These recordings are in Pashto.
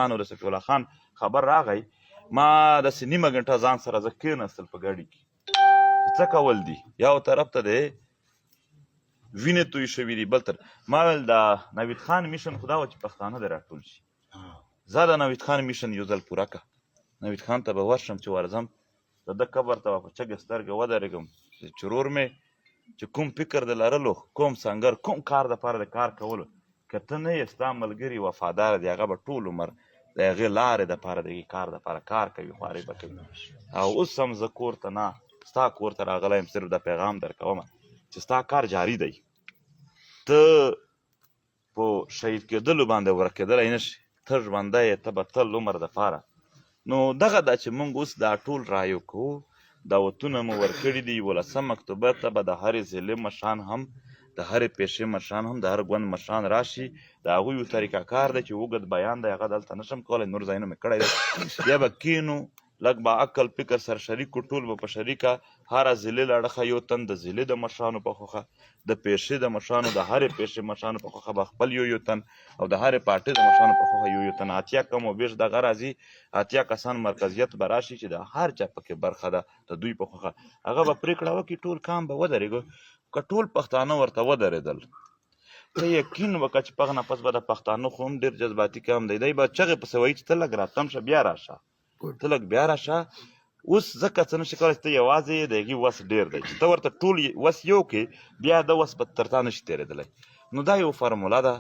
خان او د صفي الله خان خبر راغی ما داسې نیمه ګنټه ځان سره زه کېناستل په ګاډي کې چې څه کول دي یو طرف ته دی وینې توی شوي دي بل ما ویل د نوید خان میشن خو دا وه چې پښتانه دې راټول شي زه د نوید خان میشن یو ځل پوره کړه نوید خان ته به ورشم چې ورځم د ده قبر ته به په چږې سترګې ودرېږم چې ورور مې چې کوم فکر د لرلو کوم سنګر کوم کار دپاره د کار کولو که ته نه یې ستا ملګري وفادار دی هغه به ټول عمر د هغې لارې دپاره د هغې کار دپاره کار کوي خوارۍ به کوي او اوس هم زه کور ته نه ستا کور ته راغلی یم صرف د پیغام در کومه چې ستا کار جاري دی ته په شهید کېدلو باندې ورکېدلی نه شي ته ژوندی یې ته به تل عمر دپاره نو دغه ده چې موږ اوس دا ټول رایو کوو دعوتونه مو ورکړي دي 11 اکتوبر ته به د هرې ضلع مشران هم د هرې پیشې مشران هم د هر ګوند مشران راشي د هغوی یو طریقه کار دی چې اوږد بیان دی هغه دلته نشم کولی نور ځایونه مې کړی دی بیا به کینو لږ به عقل فکر سره شریک کړو ټول به په شریکه هره ضلع له اړخه یو تن د ضلع د مشرانو په خوښه د پیشې د مشرانو د هرې پیشې مشرانو په خوښه به خپل یو تن او د هرې پارټۍ د مشرانو په خوښه یو تن اتیا کم و بیش دغه راځي اتیا کسان مرکزیت به راشي چې د هر چا پکې برخه ده د دوی په خوښه هغه به پرېکړه وکړي ټول کام به ودرېږو که ټول پښتانه ورته ودرېدل ته یقین وکړه چې په هغه نه پس به د پښتانه خو هم ډېر جذباتي کام دی دی به چغې پسې وایي چې ته لږ راتم شه بیا راشه ته لږ بیا راشه اوس ځکه څه نشي کولی چې ته یوازې یې د هغې وس ډېر دی چې ته ورته ټول وس یو کې بیا د وس په تر تا نشي تېرېدلی نو دا یو فرموله ده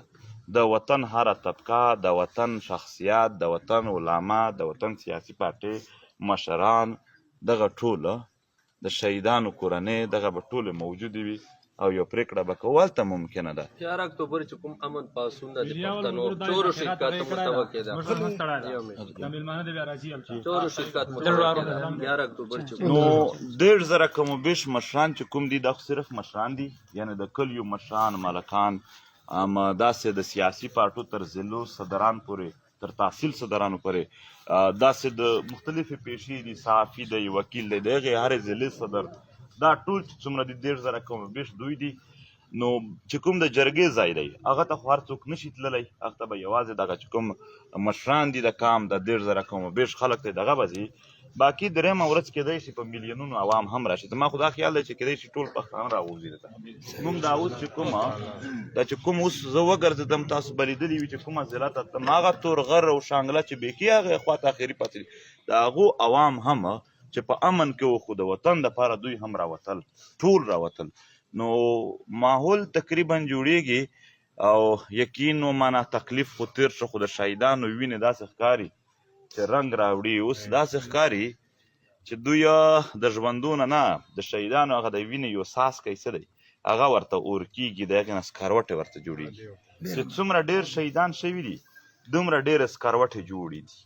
د وطن هره طبقه د وطن شخصیات د وطن علما د وطن سیاسي پارټۍ مشران دغه ټوله د شهیدانو کورنۍ دغه به ټولې موجودې وي او یو پرېکړه به کوو هلته ممکنه ده 11 اکتوبر چې کوم امن پاسون ده د پښتنو چورو شرکت متوقع ده چورو شرکت متوقع ده 11 اکتوبر چې نو 1.5 کم و بیش مشران چې کوم دي دا خو صرف مشران دي یعنی د کلیو مشران ملکان داسې د سیاسي پارټو تر ضلعو صدران پورې تر تحصیل صدرانو پورې داسې د مختلفې پیشې دي صحافي دی وکیل دی د هغې هرې ضلعې صدر دا ټول چې څومره دي 1.5 کم و بیش دوی دي نو چې کوم د جرګې ځای دی هغه ته خو هر څوک نشي تللی هغه ته به یوازې دغه چې کوم مشران دي د کام د 1.5 کم و بیش خلک دی دغه به ځي باقي درېیمه ورځ کېدی شي په میلیونونو عوام هم راشي زما خو دا خیال دی چې کېدی شي ټول پښتانه راوځي دلته موږ دا اوس چې کومه دا چې کوم اوس زه وګرځېدم تاسو به لیدلي وي چې کومه ضلع ته تلم هغه تورغر او شانګله چې بیخي هغې خوا ته اخري پاتې دي د هغو عوام هم چې په امن کې و خو د وطن دپاره دوی هم راوتل ټول راوتل نو ماحول تقریبا جوړیږي او یقین و معنا تکلیف خو تیر شو خو د شهیدانو وینې داسې ښکاري چې رنګ راوړي اوس داسې ښکاري چې دوی د ژوندونه نه د شهیدانو هغه د وینې یو څاڅکی څه دی هغه ورته اور کېږي د هغې نه سکروټې ورته جوړېږي چې څومره ډېر شهیدان شوي دي دومره ډېرې سکروټې جوړې دي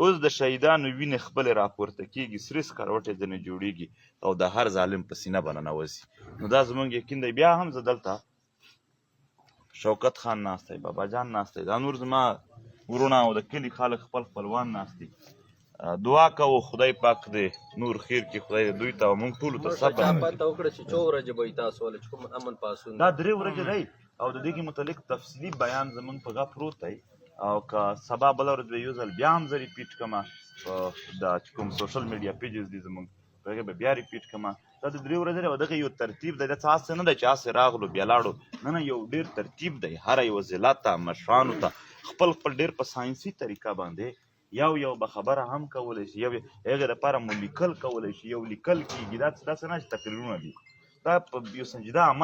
اوس د شهیدانو وینې خپلې راپورته کېږي سرې سکروټې ځینې جوړېږي او د هر ظالم په سینه به ننوځي نو دا زموږ یقین دی بیا هم زه دلته شوکت خان ناست دی بابا جان ناست دی دا نور زما ورونه او د کلي خلک خپل خپلوان ناست دي دعا کوو خدای پاک دی نور خیر کې خدای دوی ته او موږ ټولو ته صبر پته وکړه چې 4 ورځې به تاسو ولې چې کوم امن پاسون دا 3 ورځې دی او د دې کې متعلق تفصیلي بیان زموږ په غا پروت دی او که سبا بله ورځ به یو ځل بیا هم زه ریپیټ کړمه په دا چې کوم سوشل میډیا پیجز دي زموږ په هغې به بیا ریپیټ کړمه دا د 3 ورځې دی او دغه یو ترتیب دی دا څه هسې نه دی چې هسې راغلو بیا لاړو نه یو ډېر ترتیب دی هره یوه ضلع ته مشرانو ته خپل ډېر په ساینسي طریقه باندې یو به خبره هم کولی شي یو هغې دپاره مو لیکل کولی شي یو لیکل کېږي دا داسې نه چې تقریرونه دي دا په یو سنجیده عمل